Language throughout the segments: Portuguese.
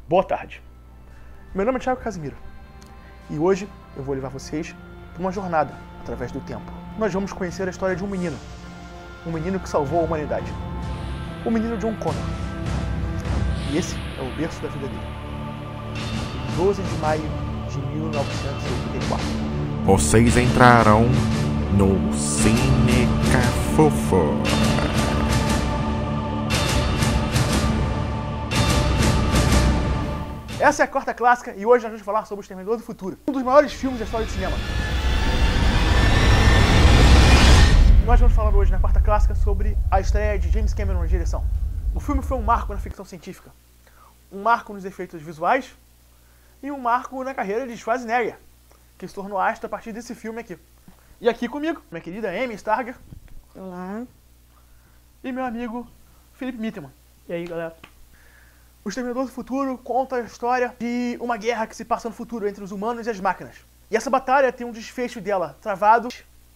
Boa tarde. Meu nome é Thiago Casimiro e hoje eu vou levar vocês para uma jornada através do tempo. Nós vamos conhecer a história de um menino que salvou a humanidade. O menino John Connor. E esse é o berço da vida dele. 12 de maio de 1984. Vocês entraram no Cine Cafofo. Essa é a Quarta Clássica e hoje nós vamos falar sobre O Exterminador do Futuro, um dos maiores filmes da história do cinema. Nós vamos falar hoje na Quarta Clássica sobre a estreia de James Cameron na direção. O filme foi um marco na ficção científica, um marco nos efeitos visuais e um marco na carreira de Schwarzenegger, que se tornou astro a partir desse filme aqui. E aqui comigo, minha querida Amy Starger. Olá. E meu amigo Felipe Mitterman. E aí, galera? O Exterminador do Futuro conta a história de uma guerra que se passa no futuro entre os humanos e as máquinas. E essa batalha tem um desfecho dela travado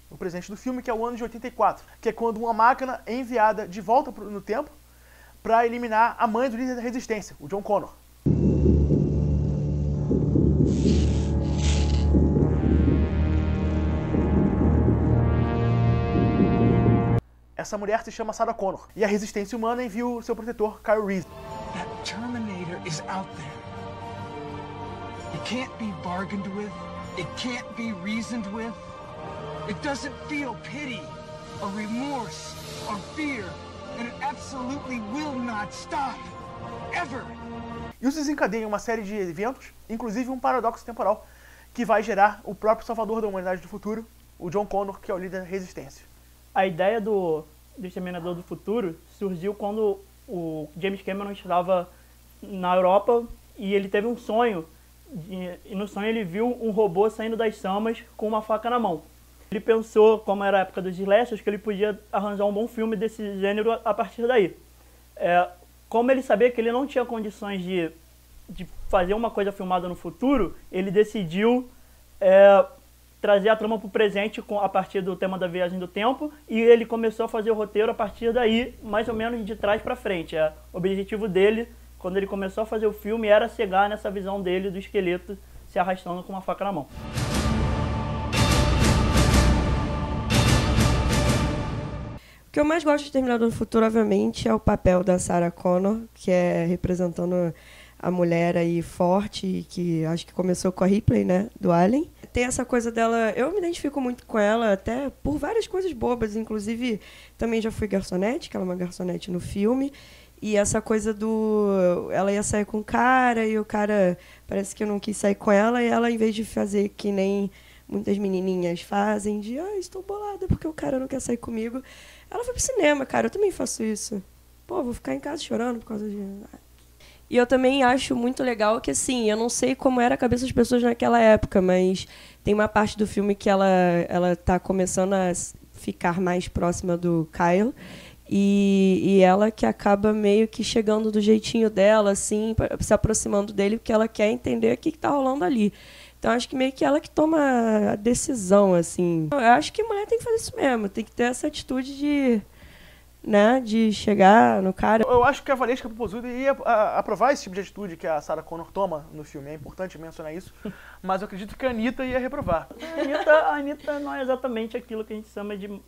no presente do filme, que é o ano de 84, que é quando uma máquina é enviada de volta no tempo para eliminar a mãe do líder da resistência, o John Connor. Essa mulher se chama Sarah Connor, e a resistência humana envia o seu protetor, Kyle Reese. That Terminator is out there. It can't be bargained with. It can't be reasoned with. It doesn't feel pity or remorse or fear, and it absolutely will not stop. Ever. Isso desencadeia uma série de eventos, inclusive um paradoxo temporal, que vai gerar o próprio salvador da humanidade do futuro, o John Connor, que é o líder da resistência. A ideia do Exterminador do Futuro surgiu quando o James Cameron estava na Europa e ele teve um sonho. E no sonho ele viu um robô saindo das chamas com uma faca na mão. Ele pensou, como era a época dos slashers, que ele podia arranjar um bom filme desse gênero a partir daí. Como ele sabia que ele não tinha condições de fazer uma coisa filmada no futuro, ele decidiu trazer a trama para o presente a partir do tema da viagem do tempo, e ele começou a fazer o roteiro a partir daí, mais ou menos de trás para frente. O objetivo dele, quando ele começou a fazer o filme, era chegar nessa visão dele do esqueleto se arrastando com uma faca na mão. O que eu mais gosto de Exterminador do Futuro, obviamente, é o papel da Sarah Connor, que é representando a mulher aí forte, que acho que começou com a Ripley, né, do Alien. Tem essa coisa dela, eu me identifico muito com ela, até por várias coisas bobas, inclusive também já fui garçonete, que ela é uma garçonete no filme, e essa coisa ela ia sair com o cara, e o cara parece que não quis sair com ela, e ela, em vez de fazer que nem muitas menininhas fazem, de, estou bolada porque o cara não quer sair comigo, ela foi pro cinema, cara, eu também faço isso. Pô, vou ficar em casa chorando por causa de... E eu também acho muito legal que, assim, eu não sei como era a cabeça das pessoas naquela época, mas tem uma parte do filme que ela tá começando a ficar mais próxima do Kyle, e ela que acaba meio que chegando do jeitinho dela, assim, se aproximando dele, porque ela quer entender o que tá rolando ali. Então, acho que meio que ela que toma a decisão, assim. Eu acho que mulher tem que fazer isso mesmo, tem que ter essa atitude de chegar no cara. Eu acho que a Valesca Popozuda ia aprovar esse tipo de atitude que a Sarah Connor toma no filme. É importante mencionar isso, mas eu acredito que a Anitta ia reprovar. A Anitta não é exatamente aquilo que a gente chama de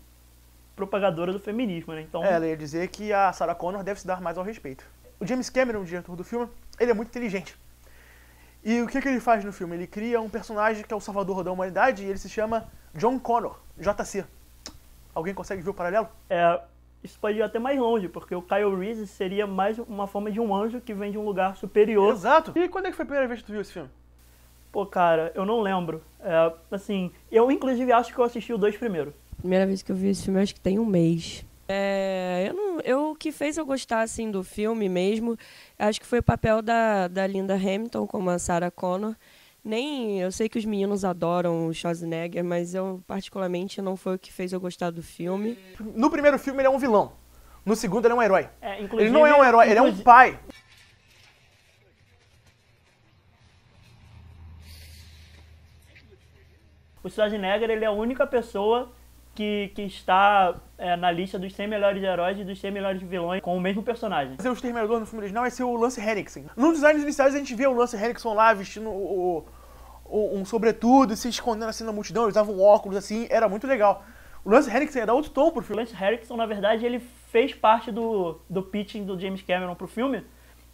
propagadora do feminismo, né? Então... Ela ia dizer que a Sarah Connor deve se dar mais ao respeito. O James Cameron, o diretor do filme, ele é muito inteligente. E o que ele faz no filme? Ele cria um personagem que é o salvador da humanidade e ele se chama John Connor, JC. Alguém consegue ver o paralelo? Isso pode ir até mais longe, porque o Kyle Reese seria mais uma forma de um anjo que vem de um lugar superior. Exato! E quando é que foi a primeira vez que tu viu esse filme? Pô, cara, eu não lembro. Assim, eu inclusive acho que eu assisti os dois primeiro. Primeira vez que eu vi esse filme, acho que tem um mês. O que fez eu gostar, assim, do filme mesmo, acho que foi o papel da Linda Hamilton como a Sarah Connor. Eu sei que os meninos adoram o Schwarzenegger, mas eu, particularmente, não foi o que fez eu gostar do filme. No primeiro filme ele é um vilão. No segundo ele é um herói. Ele não é um herói, ele é um pai. O Schwarzenegger, ele é a única pessoa que está na lista dos 100 melhores heróis e dos 100 melhores vilões com o mesmo personagem. O Exterminador no filme original vai ser o Lance Henriksen. Nos designs iniciais a gente vê o Lance Henriksen lá vestindo um sobretudo e se escondendo assim na multidão, ele usava um óculos assim, era muito legal. O Lance Henriksen era outro tom pro filme. O Lance Henriksen, na verdade, ele fez parte do pitching do James Cameron pro filme.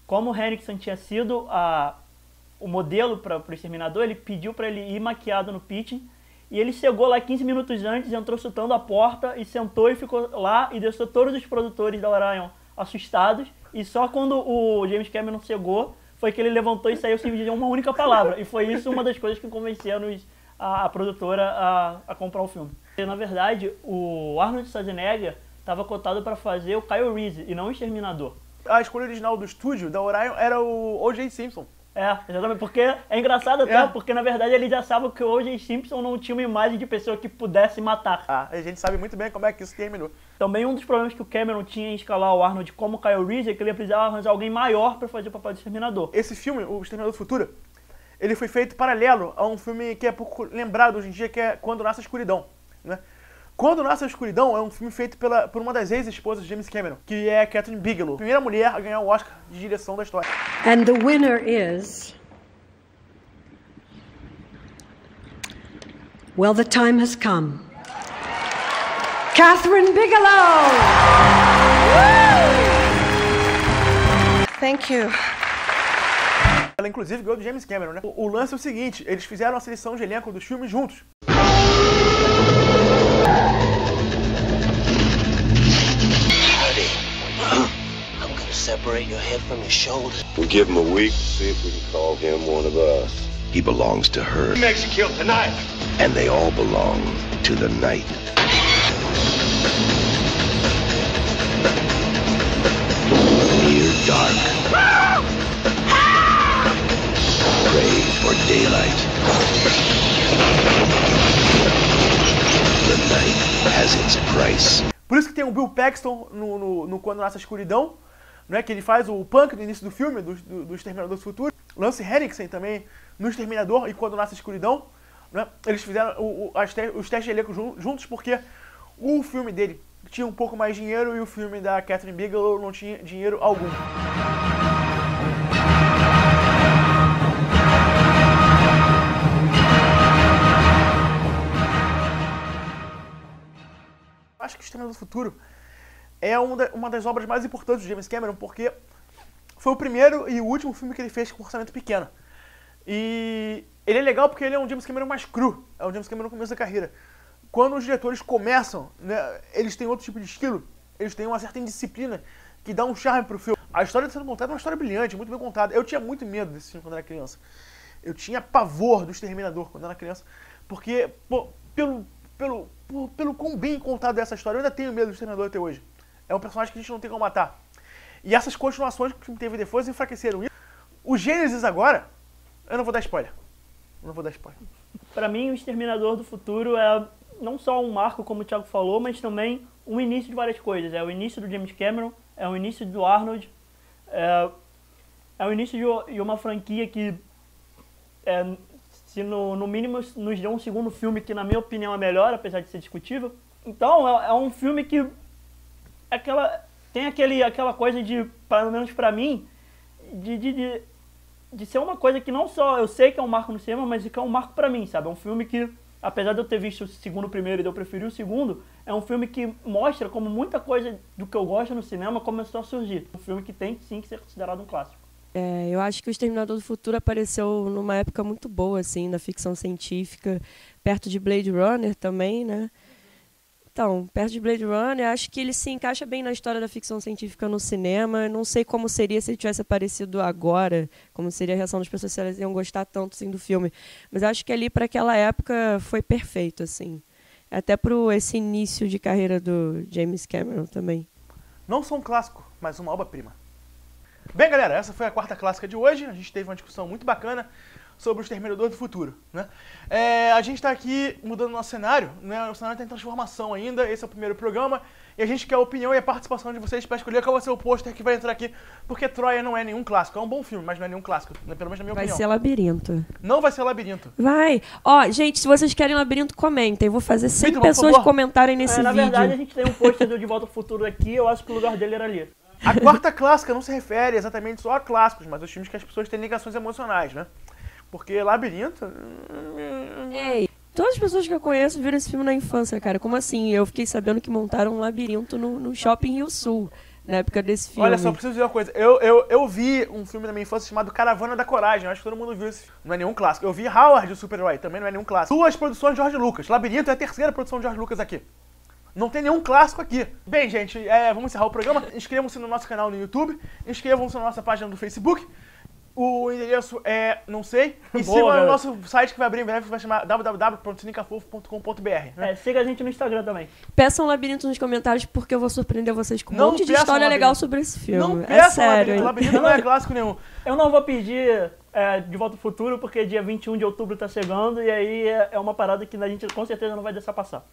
Como o Henriksen tinha sido o modelo para o Exterminador, ele pediu para ele ir maquiado no pitching. E ele chegou lá 15 minutos antes, entrou chutando a porta e sentou e ficou lá e deixou todos os produtores da Orion assustados. E só quando o James Cameron chegou, foi que ele levantou e saiu sem dizer uma única palavra. E foi isso uma das coisas que convenceram a produtora a comprar o filme. E, na verdade, o Arnold Schwarzenegger estava cotado para fazer o Kyle Reese e não o Exterminador. A escolha original do estúdio, da Orion, era o O.J. Simpson. Exatamente, porque é engraçado até, porque na verdade ele já sabe que o O.J. Simpson não tinha uma imagem de pessoa que pudesse matar. A gente sabe muito bem como é que isso terminou. Também um dos problemas que o Cameron tinha em escalar o Arnold como Kyle Reese é que ele precisava arranjar alguém maior para fazer o papel de Exterminador. Esse filme, O Exterminador do Futuro, ele foi feito paralelo a um filme que é pouco lembrado hoje em dia, que é Quando Nasce a Escuridão, né? Quando Nasce a Escuridão é um filme feito por uma das ex-esposas de James Cameron, que é Catherine Bigelow, a primeira mulher a ganhar o Oscar de direção da história. And the winner is... Well, the time has come. Catherine Bigelow! Thank you. Ela, inclusive, ganhou do James Cameron, né? O lance é o seguinte, eles fizeram a seleção de elenco dos filmes juntos. I'm gonna separate your head from your shoulder. We'll give him a week, see if we can call him one of us. He belongs to her. Who makes you kill tonight? And they all belong to the night. Near dark. Pray for daylight. The night has its price. Por isso que tem o Bill Paxton no Quando Nasce a Escuridão, né, que ele faz o punk no início do filme, do Exterminador do Futuro. Lance Henriksen também no Exterminador e Quando Nasce a Escuridão. Né, eles fizeram os testes de elenco juntos porque o filme dele tinha um pouco mais de dinheiro e o filme da Catherine Bigelow não tinha dinheiro algum. Acho que o Exterminador do Futuro é uma das obras mais importantes de James Cameron, porque foi o primeiro e o último filme que ele fez com orçamento pequeno. E ele é legal porque ele é um James Cameron mais cru, é um James Cameron no começo da carreira. Quando os diretores começam, né, eles têm outro tipo de estilo, eles têm uma certa indisciplina que dá um charme pro filme. A história sendo contada é uma história brilhante, muito bem contada. Eu tinha muito medo desse filme quando era criança. Eu tinha pavor do Exterminador quando era criança, porque pelo quão bem contado é essa história, eu ainda tenho medo do Exterminador até hoje. É um personagem que a gente não tem como matar. E essas continuações que o filme teve depois enfraqueceram isso. O Gênesis agora, eu não vou dar spoiler. Pra mim, o Exterminador do Futuro é não só um marco, como o Thiago falou, mas também um início de várias coisas. É o início do James Cameron, é o início do Arnold, é o início de uma franquia que, se no mínimo, nos deu um segundo filme que, na minha opinião, é melhor, apesar de ser discutível. Então, é um filme que tem aquela coisa de, pelo menos pra mim, de ser uma coisa que não só eu sei que é um marco no cinema, mas que é um marco pra mim, sabe? É um filme que, apesar de eu ter visto o segundo primeiro e de eu preferir o segundo, é um filme que mostra como muita coisa do que eu gosto no cinema começou a surgir. Um filme que tem, sim, que ser considerado um clássico. Eu acho que o Exterminador do Futuro apareceu numa época muito boa, assim, da ficção científica, perto de Blade Runner também, né? Então, perto de Blade Runner, acho que ele se encaixa bem na história da ficção científica no cinema. Não sei como seria se ele tivesse aparecido agora, como seria a reação das pessoas se elas iam gostar tanto assim, do filme. Mas acho que ali, para aquela época, foi perfeito, assim. Até para esse início de carreira do James Cameron também. Não só um clássico, mas uma obra-prima. Bem, galera, essa foi a quarta clássica de hoje. A gente teve uma discussão muito bacana sobre o Exterminador do Futuro, né? A gente tá aqui mudando nosso cenário, né? O cenário tá em transformação ainda, esse é o primeiro programa, e a gente quer a opinião e a participação de vocês pra escolher qual vai ser o pôster que vai entrar aqui, porque Troia não é nenhum clássico, é um bom filme, mas não é nenhum clássico, né? Pelo menos na minha opinião. Vai ser Labirinto. Não vai ser Labirinto. Vai. Ó, gente, se vocês querem Labirinto, comentem. Vou fazer 100 Vitor, por pessoas favor. comentarem nesse vídeo. Na verdade, a gente tem um pôster do De Volta ao Futuro aqui, eu acho que o lugar dele era ali. A quarta clássica não se refere exatamente só a clássicos, mas aos filmes que as pessoas têm ligações emocionais, né? Porque Labirinto... Ei, todas as pessoas que eu conheço viram esse filme na infância, cara. Como assim? Eu fiquei sabendo que montaram um labirinto no Shopping Rio Sul, na época desse filme. Olha só, preciso dizer uma coisa. Eu vi um filme na minha infância chamado Caravana da Coragem. Eu acho que todo mundo viu esse filme. Não é nenhum clássico. Eu vi Howard, o super-herói. Também não é nenhum clássico. Duas produções de George Lucas. Labirinto é a terceira produção de George Lucas aqui. Não tem nenhum clássico aqui. Bem, gente, vamos encerrar o programa. Inscrevam-se no nosso canal no YouTube. Inscrevam-se na nossa página do Facebook. O endereço é não sei. E sigam o nosso site que vai abrir em breve, que vai chamar www.cinecafofo.com.br. Siga a gente no Instagram também. Peçam Labirinto nos comentários, porque eu vou surpreender vocês com um Não monte de peçam história Labirinto. legal sobre esse filme. Não É peçam sério, hein? Labirinto não é clássico nenhum. Eu não vou pedir De Volta ao Futuro, porque dia 21 de outubro tá chegando, e aí é uma parada que a gente com certeza não vai deixar passar.